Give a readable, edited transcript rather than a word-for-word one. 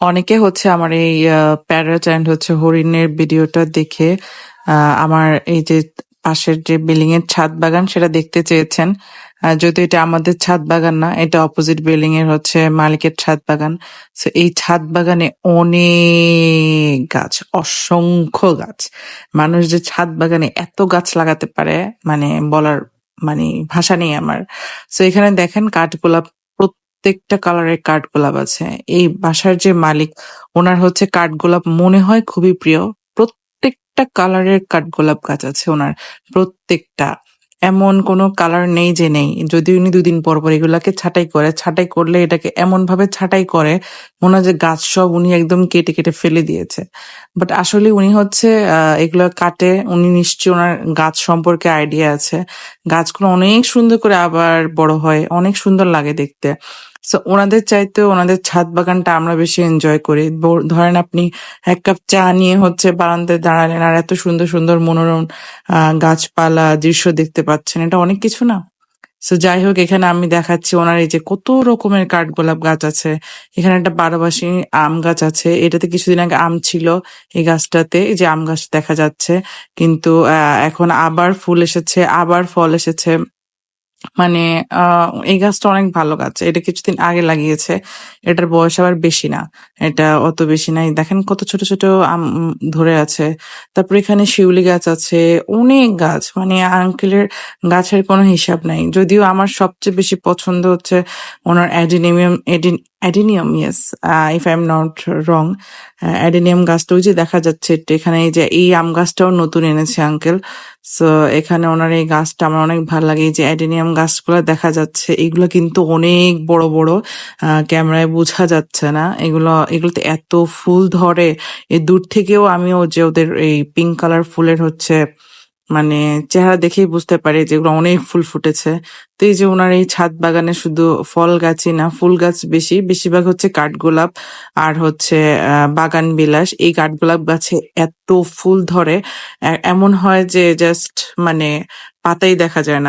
অনেকে হচ্ছে আমার এই প্যারট অ্যান্ড হচ্ছে হরিণের ভিডিওটা দেখে আমার এই যে পাশের যে বিল্ডিং এর ছাদ বাগান সেটা দেখতে চেয়েছেন। যদিও এটা আমাদের ছাদ বাগান না, এটা অপোজিট বিল্ডিং এর হচ্ছে মালিকের ছাদ বাগান। তো এই ছাদ বাগানে অনেক গাছ, অসংখ্য গাছ। মানুষ যে ছাদ বাগানে এত গাছ লাগাতে পারে মানে বলার মানে ভাষা নেই আমার। তো এখানে দেখেন কাঠগোলাপ, প্রত্যেকটা কালারের কাঠগোলাপ আছে। এই বাসার যে মালিক, ওনার হচ্ছে কাঠগোলাপ মনে হয় খুবই প্রিয়। প্রত্যেকটা কালারের কাঠগোলাপ গাছ আছে ওনার, প্রত্যেকটা। এমন কোনো কালার নেই যে নেই। যদি উনি ২ দিন পর পর এগুলাকে ছাঁটাই করে, ছাঁটাই করলে এটাকে এমন ভাবে ছাঁটাই করে মনে হয় যে গাছ সব উনি একদম কেটে কেটে ফেলে দিয়েছে। বাট আসলে উনি হচ্ছে এগুলো কাটে, উনি নিশ্চয়ই ওনার গাছ সম্পর্কে আইডিয়া আছে। গাছগুলো অনেক সুন্দর করে আবার বড় হয়, অনেক সুন্দর লাগে দেখতে। সো ওনাদের চাইতে ওনাদের ছাদ বাগানটা আমরা বেশি এনজয় করি। ধরেন আপনি ১ কাপ চা নিয়ে হচ্ছে বারান্দায় দাঁড়ালেন আর এত সুন্দর সুন্দর মনোরম গাছপালা দৃশ্য দেখতে পাচ্ছেন, এটা অনেক কিছু না? সো যাই হোক, এখানে আমি দেখাচ্ছি ওনার এই যে কত রকমের কাঠগোলাপ গাছ আছে। এখানে একটা ১২ মাসি আম গাছ আছে, এটাতে কিছুদিন আগে আম ছিল। এই গাছটাতে, এই যে আম গাছ দেখা যাচ্ছে, কিন্তু এখন আবার ফুল এসেছে, আবার ফল এসেছে। মানে এই গাছটা অনেক ভালো গাছ। এটা কিছুদিন আগে লাগিয়েছে। এটার বয়স আবার বেশি না। এটা অত বেশি নাই। দেখেন কত ছোট, ছোট আম ধরে আছে। তারপরে এখানে শিউলি গাছ আছে, অনেক গাছ। মানে আঙ্কেলের গাছের কোনো হিসাব নাই। যদিও আমার সবচেয়ে বেশি পছন্দ হচ্ছে ওনার adenium, yes, if I am not wrong. Adenium গাছটা ওই যে দেখা যাচ্ছে একটু এখানে, এই যে এই আম গাছটাও নতুন এনেছে আঙ্কেল। সো এখানে ওনার এই গাছটা আমার অনেক ভালো লাগে। এই যে অ্যাডেনিয়াম গাছগুলো দেখা যাচ্ছে, এগুলো কিন্তু অনেক বড় বড়, ক্যামেরায় বোঝা যাচ্ছে না। এগুলোতে এত ফুল ধরে, এই দূর থেকেও আমিও যে ওদের এই পিঙ্ক কালার ফুলের হচ্ছে মানে চেহারা দেখেই বুঝতে পারি যে এগুলো অনেক ফুল ফুটেছে। তো এই যে ওনার এই ছাদ বাগানে শুধু ফল গাছই না, ফুল গাছ বেশি, বেশিরভাগ হচ্ছে কাঠগোলাপ আর হচ্ছে বাগান বিলাস। এই কাঠগোলাপ গাছে এত ফুল ধরে, এমন হয় যে জাস্ট মানে পাতাই দেখা যায় না।